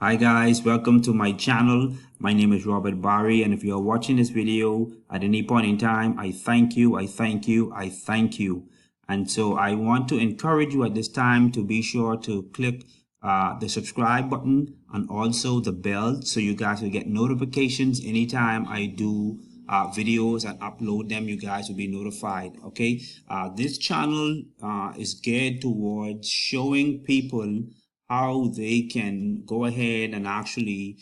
Hi guys, welcome to my channel. My name is Robert Barry, and if you are watching this video at any point in time, I thank you, I thank you, I thank you. And so I want to encourage you at this time to be sure to click the subscribe button and also the bell so you guys will get notifications anytime I do videos and upload them. You guys will be notified. Okay, this channel is geared towards showing people how they can go ahead and actually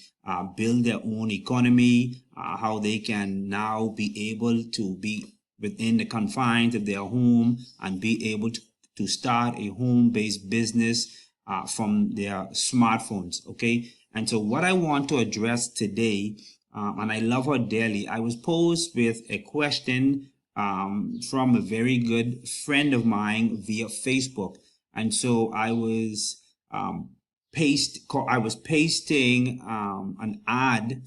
build their own economy, how they can now be able to be within the confines of their home and be able to start a home-based business from their smartphones. Okay, and so what I want to address today, and I love her dearly, I was posed with a question from a very good friend of mine via Facebook. And so I was pasting an ad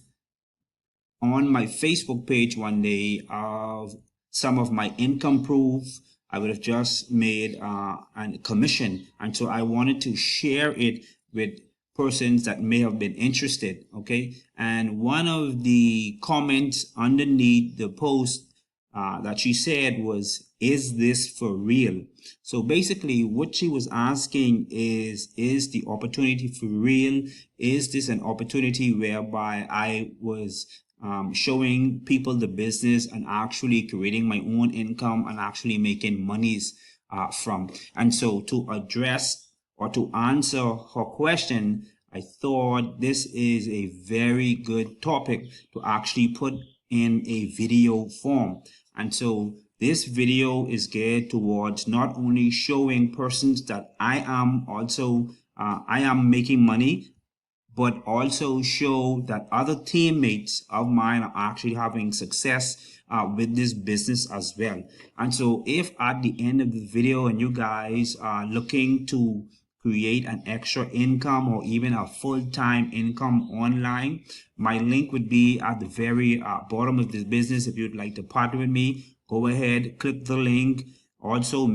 on my Facebook page one day of some of my income proof I would have just made a commission, and so I wanted to share it with persons that may have been interested. Okay, and one of the comments underneath the post that she said was, "Is this for real?" So basically what she was asking is the opportunity for real? Is this an opportunity whereby I was showing people the business and actually creating my own income and actually making monies from? And so to address or to answer her question, I thought this is a very good topic to actually put in a video form. And so this video is geared towards not only showing persons that I am making money, but also show that other teammates of mine are actually having success with this business as well. And so if at the end of the video and you guys are looking to create an extra income or even a full-time income online, my link would be at the very bottom of this business. If you'd like to partner with me, go ahead, click the link. Also,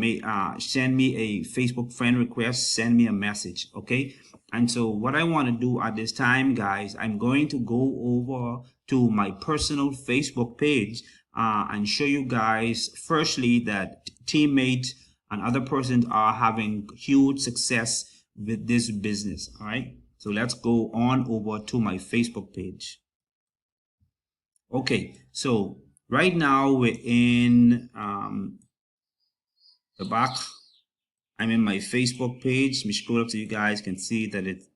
send me a Facebook friend request, send me a message. Okay, and so what I want to do at this time, guys, I'm going to go over to my personal Facebook page and show you guys firstly that teammates and other persons are having huge success with this business. All right, so let's go on over to my Facebook page. Okay, so right now we're in the back. I'm in my Facebook page. Let me scroll up so you guys can see that it's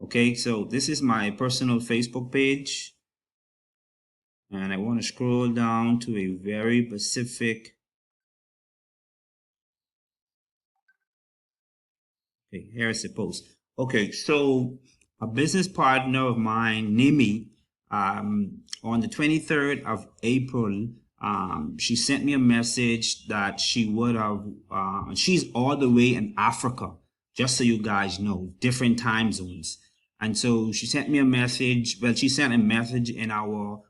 okay. So this is my personal Facebook page, and I want to scroll down to a very specific. Okay, here's the post. Okay, so a business partner of mine, Nimi, on the 23rd of April, she sent me a message that she would have, she's all the way in Africa, just so you guys know, different time zones. And so she sent me a message. Well, she sent a message in our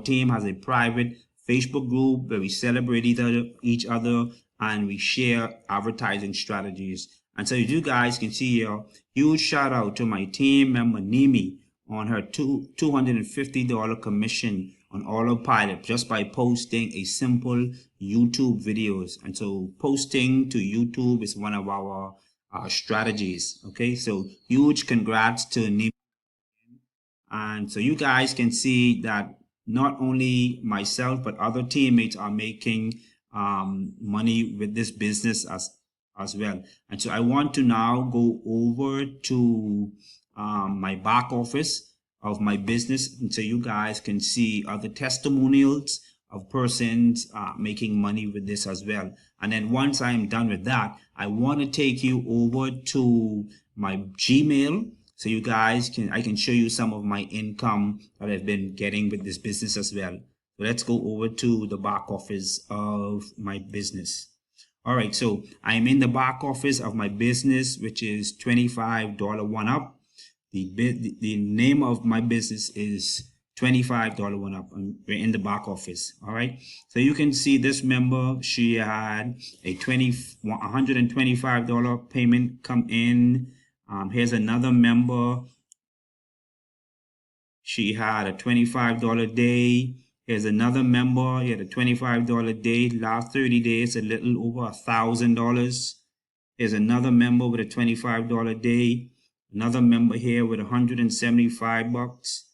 team has a private Facebook group where we celebrate each other and we share advertising strategies. And so you guys can see here, huge shout out to my team member Nimi on her $250 commission on autopilot just by posting a simple YouTube videos. And so posting to YouTube is one of our strategies. Okay, so huge congrats to Nimi. And so you guys can see that not only myself but other teammates are making money with this business as well. And so I want to now go over to my back office of my business, and so you guys can see other testimonials of persons making money with this as well. And then once I am done with that, I want to take you over to my Gmail so you guys I can show you some of my income that I've been getting with this business as well. So let's go over to the back office of my business. All right, so I'm in the back office of my business, which is $25 one up. The name of my business is $25 one up, and we're in the back office. All right, so you can see this member, she had a $125 payment come in. Here's another member She had a $25 day. Here's another member. He had a $25 day. Last 30 days, a little over $1,000. Here's another member with a $25 day. Another member here with 175 bucks.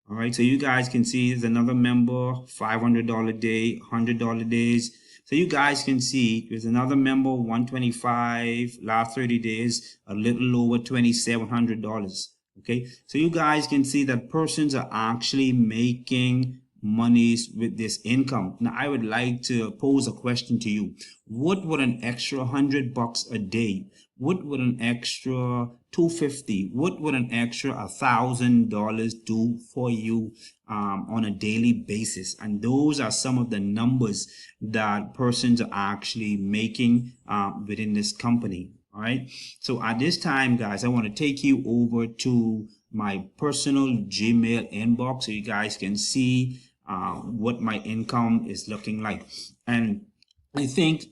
All right, so you guys can see there's another member, $500 day, $100 days. So you guys can see there's another member, 125, last 30 days, a little over $2,700. Okay, so you guys can see that persons are actually making monies with this income. Now, I would like to pose a question to you. What would an extra $100 a day? What would an extra $250? What would an extra $1,000 do for you on a daily basis? And those are some of the numbers that persons are actually making within this company. All right. So at this time, guys, I want to take you over to my personal Gmail inbox so you guys can see what my income is looking like. And I think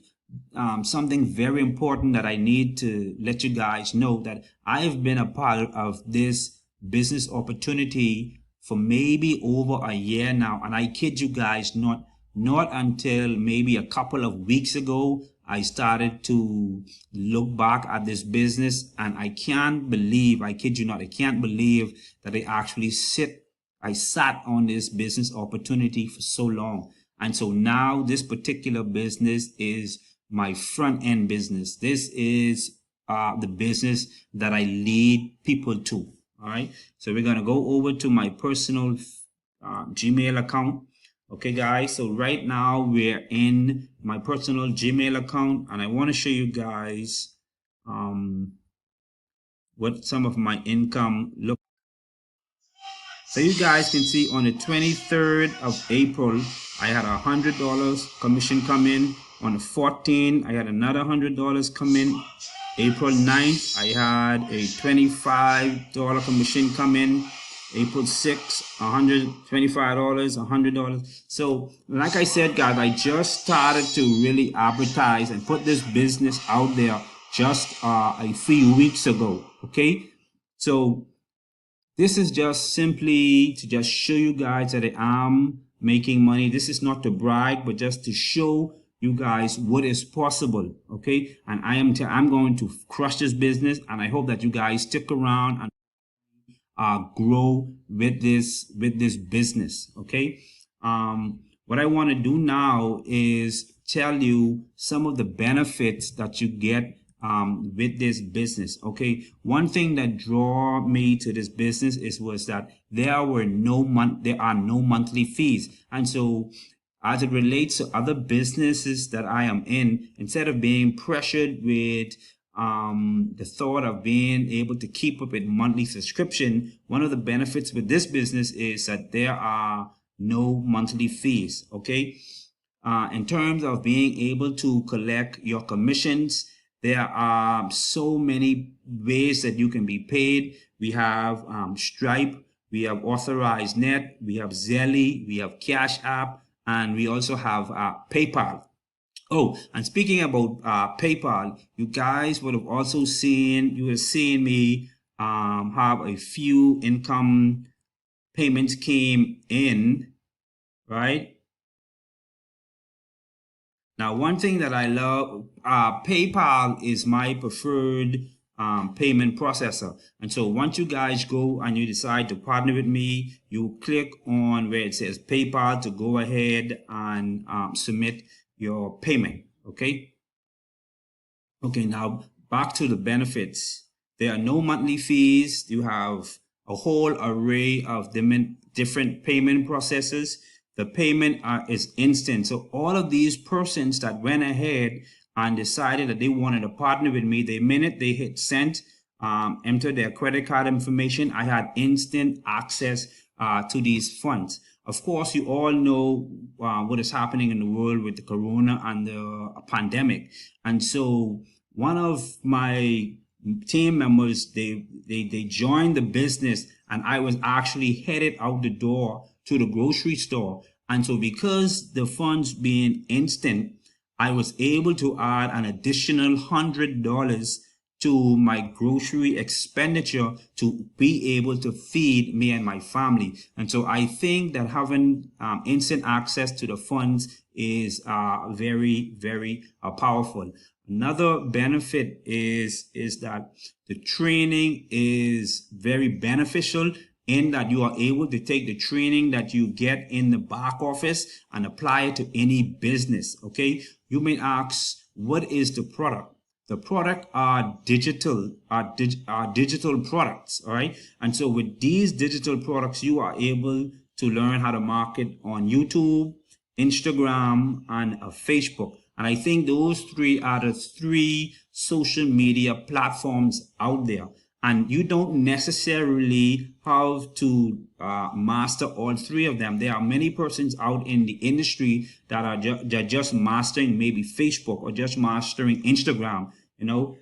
something very important that I need to let you guys know that I have been a part of this business opportunity for maybe over a year now. And I kid you guys not until maybe a couple of weeks ago, I started to look back at this business, and I can't believe, I kid you not, I can't believe that I sat on this business opportunity for so long. And so now this particular business is my front end business. This is the business that I lead people to. All right. So we're going to go over to my personal Gmail account. Okay, guys. So right now we're in my personal Gmail account, and I want to show you guys what some of my income looks. So you guys can see on the 23rd of April, I had $100 commission come in. On the 14th, I had another $100 come in. April 9th, I had a $25 commission come in. April 6th, $125, $100. So like I said, guys, I just started to really advertise and put this business out there just a few weeks ago. Okay, so this is just simply to just show you guys that I am making money. This is not to brag, but just to show you guys what is possible. Okay, and I'm going to crush this business, and I hope that you guys stick around and grow with this business. Okay, what I want to do now is tell you some of the benefits that you get with this business. Okay, one thing that draw me to this business was that there are no monthly fees, and so as it relates to other businesses that I am in, instead of being pressured with the thought of being able to keep up with monthly subscription, one of the benefits with this business is that there are no monthly fees. Okay, in terms of being able to collect your commissions, there are so many ways that you can be paid. We have Stripe, we have Authorized Net, we have Zelle, we have Cash App, and we also have PayPal. Oh, and speaking about PayPal, you guys would have also seen me have a few income payments came in, right? Now, one thing that I love, PayPal is my preferred payment processor. And so once you guys go and you decide to partner with me, you click on where it says PayPal to go ahead and submit your payment. Okay. Okay. Now back to the benefits. There are no monthly fees. You have a whole array of different payment processors. The payment is instant. So all of these persons that went ahead and decided that they wanted to partner with me, the minute they hit send, enter their credit card information, I had instant access to these funds. Of course, you all know what is happening in the world with the corona and the pandemic. And so one of my team members, they joined the business, and I was actually headed out the door to the grocery store. And so because the funds being instant, I was able to add an additional $100 to my grocery expenditure to be able to feed me and my family. And so I think that having instant access to the funds is very, very powerful. Another benefit is that the training is very beneficial in that you are able to take the training that you get in the back office and apply it to any business. Okay, you may ask, what is the product? The product are digital products, all right? And so with these digital products, you are able to learn how to market on YouTube, Instagram, and Facebook. And I think those three are the three social media platforms out there. And you don't necessarily have to master all three of them. There are many persons out in the industry that are just mastering maybe Facebook or just mastering Instagram. You know,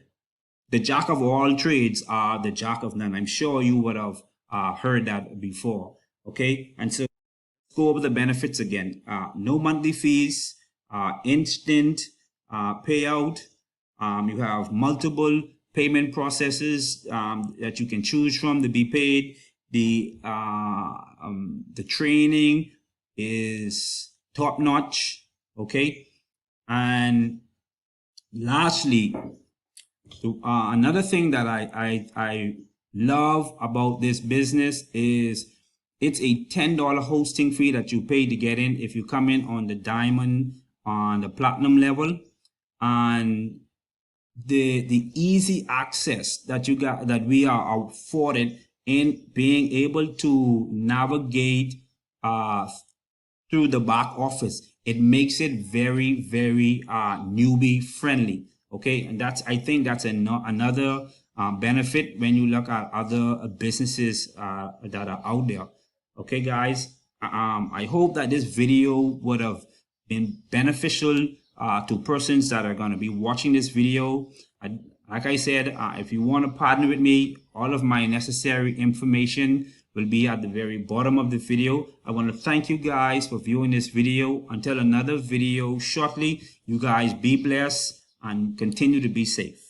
the jack of all trades are the jack of none. I'm sure you would have heard that before. Okay, and so let's go over the benefits again. No monthly fees, instant payout. You have multiple payment processes that you can choose from to be paid. The training is top notch. Okay, and lastly, another thing that I love about this business is it's a $10 hosting fee that you pay to get in if you come in on the diamond, on the platinum level, and the easy access that you got, that we are afforded in being able to navigate through the back office. It makes it very, very newbie friendly. Okay, and I think that's another benefit when you look at other businesses that are out there. Okay, guys, I hope that this video would have been beneficial to persons that are going to be watching this video. Like I said, if you want to partner with me, all of my necessary information will be at the very bottom of the video. I want to thank you guys for viewing this video. Until another video shortly, you guys be blessed and continue to be safe.